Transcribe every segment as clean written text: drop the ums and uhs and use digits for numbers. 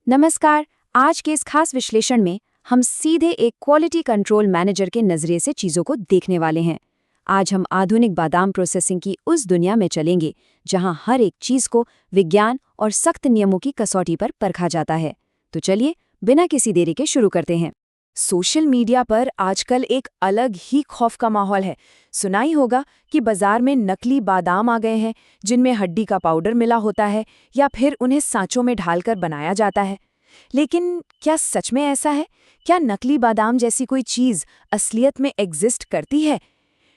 नमस्कार। आज के इस खास विश्लेषण में हम सीधे एक क्वालिटी कंट्रोल मैनेजर के नजरिए से चीजों को देखने वाले हैं। आज हम आधुनिक बादाम प्रोसेसिंग की उस दुनिया में चलेंगे जहां हर एक चीज को विज्ञान और सख्त नियमों की कसौटी पर परखा जाता है। तो चलिए बिना किसी देरी के शुरू करते हैं। सोशल मीडिया पर आजकल एक अलग ही खौफ का माहौल है। सुना ही होगा कि बाजार में नकली बादाम आ गए हैं जिनमें हड्डी का पाउडर मिला होता है या फिर उन्हें सांचों में ढालकर बनाया जाता है। लेकिन क्या सच में ऐसा है? क्या नकली बादाम जैसी कोई चीज असलियत में एग्जिस्ट करती है?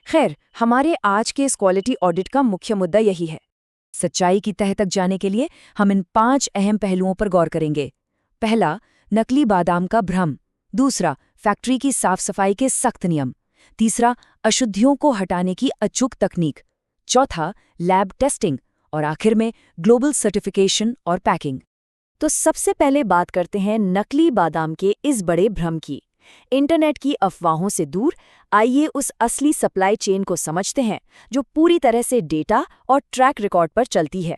खैर, हमारे आज के इस क्वालिटी ऑडिट का मुख्य मुद्दा यही है। सच्चाई की तह तक जाने के लिए हम इन 5 अहम पहलुओं पर गौर करेंगे। पहला, नकली बादाम का भ्रम। दूसरा, फैक्ट्री की साफ सफाई के सख्त नियम। तीसरा, अशुद्धियों को हटाने की अचूक तकनीक। चौथा, लैब टेस्टिंग। और आखिर में ग्लोबल सर्टिफिकेशन और पैकिंग। तो सबसे पहले बात करते हैं नकली बादाम के इस बड़े भ्रम की। इंटरनेट की अफवाहों से दूर आइए उस असली सप्लाई चेन को समझते हैं जो पूरी तरह से डेटा और ट्रैक रिकॉर्ड पर चलती है।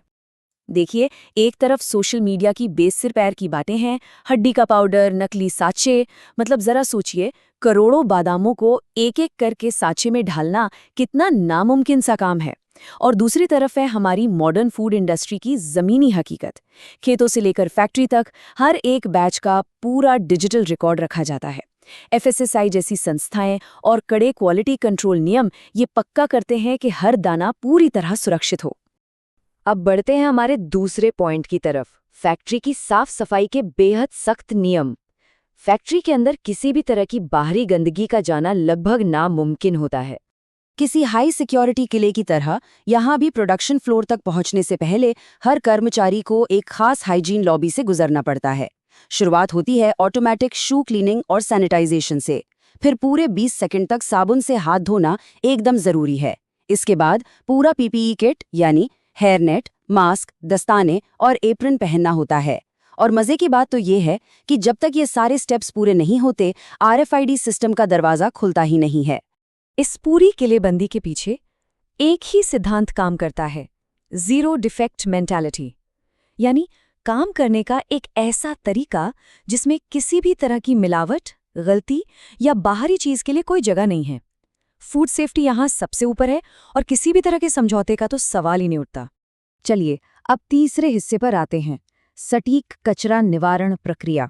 देखिए, एक तरफ सोशल मीडिया की बेसिर पैर की बातें हैं, हड्डी का पाउडर, नकली साँचे। मतलब जरा सोचिए, करोड़ों बादामों को एक एक करके साँचे में ढालना कितना नामुमकिन सा काम है। और दूसरी तरफ है हमारी मॉडर्न फूड इंडस्ट्री की ज़मीनी हकीकत। खेतों से लेकर फैक्ट्री तक हर एक बैच का पूरा डिजिटल रिकॉर्ड रखा जाता है। एफएसएसआई जैसी संस्थाएं और कड़े क्वालिटी कंट्रोल नियम ये पक्का करते हैं कि हर दाना पूरी तरह सुरक्षित हो। अब बढ़ते हैं हमारे दूसरे पॉइंट की तरफ, फैक्ट्री की साफ सफाई के बेहद सख्त नियम। फैक्ट्री के अंदर किसी भी तरह की बाहरी गंदगी का जाना लगभग नामुमकिन होता है। किसी हाई सिक्योरिटी किले की तरह यहाँ भी प्रोडक्शन फ्लोर तक पहुँचने से पहले हर कर्मचारी को एक खास हाइजीन लॉबी से गुजरना पड़ता है। शुरुआत होती है ऑटोमेटिक शू क्लीनिंग और सैनिटाइजेशन से। फिर पूरे 20 सेकंड तक साबुन से हाथ धोना एकदम ज़रूरी है। इसके बाद पूरा पीपीई किट यानी हेयरनेट, मास्क, दस्ताने और एप्रन पहनना होता है। और मज़े की बात तो ये है कि जब तक ये सारे स्टेप्स पूरे नहीं होते, आरएफआईडी सिस्टम का दरवाज़ा खुलता ही नहीं है। इस पूरी किलेबंदी के पीछे एक ही सिद्धांत काम करता है, ज़ीरो डिफेक्ट मेंटालिटी। यानी काम करने का एक ऐसा तरीका जिसमें किसी भी तरह की मिलावट, गलती या बाहरी चीज़ के लिए कोई जगह नहीं है। फूड सेफ्टी यहाँ सबसे ऊपर है और किसी भी तरह के समझौते का तो सवाल ही नहीं उठता। चलिए अब तीसरे हिस्से पर आते हैं, सटीक कचरा निवारण प्रक्रिया।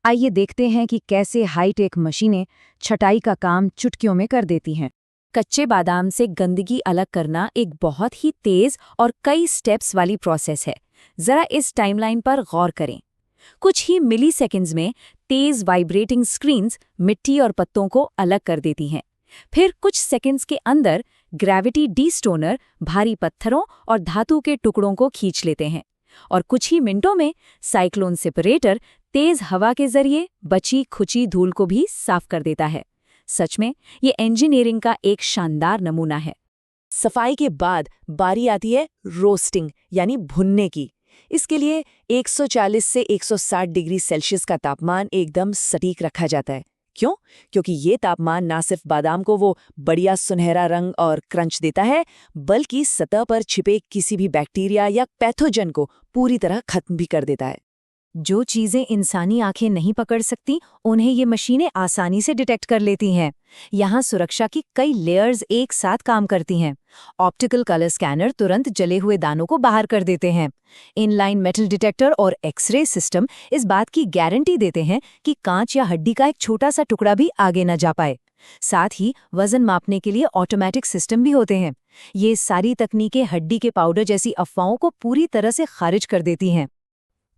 आइए देखते हैं कि कैसे हाईटेक मशीनें छटाई का काम चुटकियों में कर देती हैं। कच्चे बादाम से गंदगी अलग करना एक बहुत ही तेज और कई स्टेप्स वाली प्रोसेस है। जरा इस टाइमलाइन पर गौर करें। कुछ ही मिली सेकेंड्स में तेज वाइब्रेटिंग स्क्रीन्स मिट्टी और पत्तों को अलग कर देती हैं। फिर कुछ सेकंड्स के अंदर ग्रेविटी डीस्टोनर भारी पत्थरों और धातु के टुकड़ों को खींच लेते हैं। और कुछ ही मिनटों में साइक्लोन सेपरेटर तेज हवा के जरिए बची खुची धूल को भी साफ कर देता है। सच में ये इंजीनियरिंग का एक शानदार नमूना है। सफाई के बाद बारी आती है रोस्टिंग यानी भुनने की। इसके लिए 140 से 160 डिग्री सेल्सियस का तापमान एकदम सटीक रखा जाता है। क्यों? क्योंकि ये तापमान ना सिर्फ बादाम को वो बढ़िया सुनहरा रंग और क्रंच देता है, बल्कि सतह पर छिपे किसी भी बैक्टीरिया या पैथोजन को पूरी तरह खत्म भी कर देता है। जो चीज़ें इंसानी आंखें नहीं पकड़ सकती, उन्हें ये मशीनें आसानी से डिटेक्ट कर लेती हैं। यहाँ सुरक्षा की कई लेयर्स एक साथ काम करती हैं। ऑप्टिकल कलर स्कैनर तुरंत जले हुए दानों को बाहर कर देते हैं। इनलाइन मेटल डिटेक्टर और एक्सरे सिस्टम इस बात की गारंटी देते हैं कि कांच या हड्डी का एक छोटा सा टुकड़ा भी आगे न जा पाए। साथ ही वजन मापने के लिए ऑटोमेटिक सिस्टम भी होते हैं। ये सारी तकनीकें हड्डी के पाउडर जैसी अफवाहों को पूरी तरह से खारिज कर देती हैं।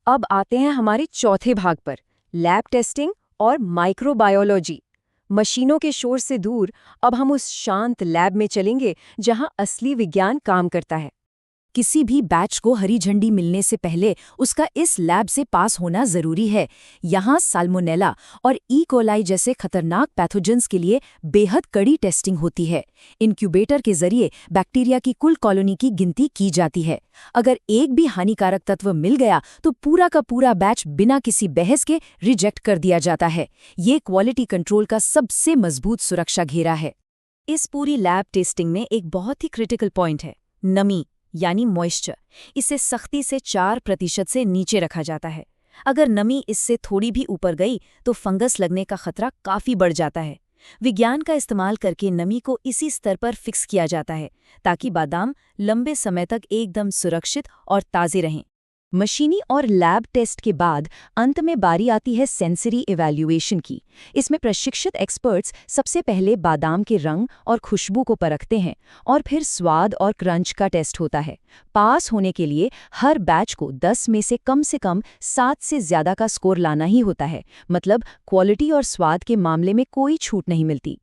अब आते हैं हमारे चौथे भाग पर, लैब टेस्टिंग और माइक्रोबायोलॉजी। मशीनों के शोर से दूर अब हम उस शांत लैब में चलेंगे जहां असली विज्ञान काम करता है। किसी भी बैच को हरी झंडी मिलने से पहले उसका इस लैब से पास होना जरूरी है। यहाँ साल्मोनेला और ई कोलाई जैसे खतरनाक पैथोजेंस के लिए बेहद कड़ी टेस्टिंग होती है। इनक्यूबेटर के जरिए बैक्टीरिया की कुल कॉलोनी की गिनती की जाती है। अगर एक भी हानिकारक तत्व मिल गया तो पूरा का पूरा बैच बिना किसी बहस के रिजेक्ट कर दिया जाता है। ये क्वालिटी कंट्रोल का सबसे मजबूत सुरक्षा घेरा है। इस पूरी लैब टेस्टिंग में एक बहुत ही क्रिटिकल पॉइंट है, नमी यानी मॉइस्चर। इसे सख्ती से 4% से नीचे रखा जाता है। अगर नमी इससे थोड़ी भी ऊपर गई तो फंगस लगने का खतरा काफी बढ़ जाता है। विज्ञान का इस्तेमाल करके नमी को इसी स्तर पर फिक्स किया जाता है ताकि बादाम लंबे समय तक एकदम सुरक्षित और ताज़े रहें। मशीनी और लैब टेस्ट के बाद अंत में बारी आती है सेंसरी इवैल्यूएशन की। इसमें प्रशिक्षित एक्सपर्ट्स सबसे पहले बादाम के रंग और खुशबू को परखते हैं और फिर स्वाद और क्रंच का टेस्ट होता है। पास होने के लिए हर बैच को 10 में से कम 7 से ज़्यादा का स्कोर लाना ही होता है, मतलब क्वालिटी और स्वाद के मामले में कोई छूट नहीं मिलती।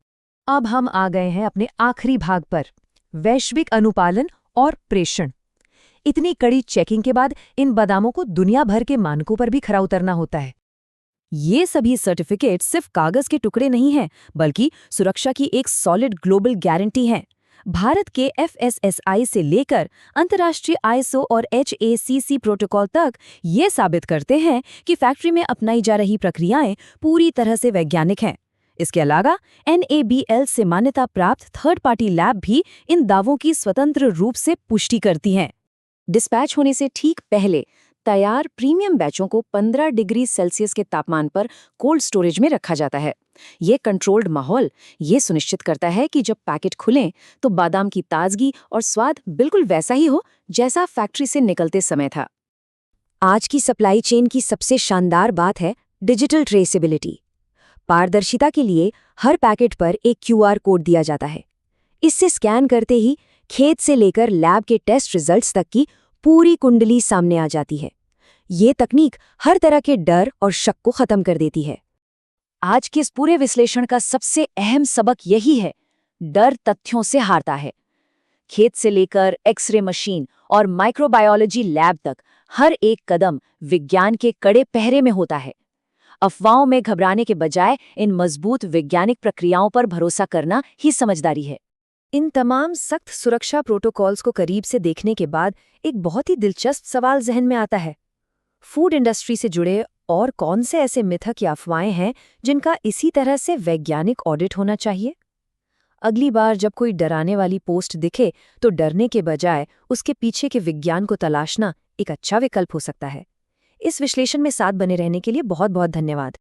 अब हम आ गए हैं अपने आखिरी भाग पर, वैश्विक अनुपालन और प्रेषण। इतनी कड़ी चेकिंग के बाद इन बादामों को दुनिया भर के मानकों पर भी खरा उतरना होता है। ये सभी सर्टिफिकेट सिर्फ कागज के टुकड़े नहीं हैं, बल्कि सुरक्षा की एक सॉलिड ग्लोबल गारंटी हैं। भारत के FSSAI से लेकर अंतर्राष्ट्रीय ISO और HACCP प्रोटोकॉल तक ये साबित करते हैं कि फैक्ट्री में अपनाई जा रही प्रक्रियाएं पूरी तरह से वैज्ञानिक हैं। इसके अलावा NABL से मान्यता प्राप्त थर्ड पार्टी लैब भी इन दावों की स्वतंत्र रूप से पुष्टि करती हैं। डिस्पैच होने से ठीक पहले तैयार प्रीमियम बैचों को 15 डिग्री सेल्सियस के तापमान पर कोल्ड स्टोरेज में रखा जाता है। ये कंट्रोल्ड माहौल ये सुनिश्चित करता है कि जब पैकेट खुलें तो बादाम की ताजगी और स्वाद बिल्कुल वैसा ही हो जैसा फैक्ट्री से निकलते समय था। आज की सप्लाई चेन की सबसे शानदार बात है डिजिटल ट्रेसेबिलिटी। पारदर्शिता के लिए हर पैकेट पर एक QR कोड दिया जाता है। इससे स्कैन करते ही खेत से लेकर लैब के टेस्ट रिजल्ट्स तक की पूरी कुंडली सामने आ जाती है। ये तकनीक हर तरह के डर और शक को खत्म कर देती है। आज के इस पूरे विश्लेषण का सबसे अहम सबक यही है, डर तथ्यों से हारता है। खेत से लेकर एक्सरे मशीन और माइक्रोबायोलॉजी लैब तक हर एक कदम विज्ञान के कड़े पहरे में होता है। अफवाहों में घबराने के बजाय इन मजबूत वैज्ञानिक प्रक्रियाओं पर भरोसा करना ही समझदारी है। इन तमाम सख्त सुरक्षा प्रोटोकॉल्स को करीब से देखने के बाद एक बहुत ही दिलचस्प सवाल जहन में आता है। फूड इंडस्ट्री से जुड़े और कौन से ऐसे मिथक या अफवाहें हैं जिनका इसी तरह से वैज्ञानिक ऑडिट होना चाहिए? अगली बार जब कोई डराने वाली पोस्ट दिखे तो डरने के बजाय उसके पीछे के विज्ञान को तलाशना एक अच्छा विकल्प हो सकता है। इस विश्लेषण में साथ बने रहने के लिए बहुत बहुत धन्यवाद।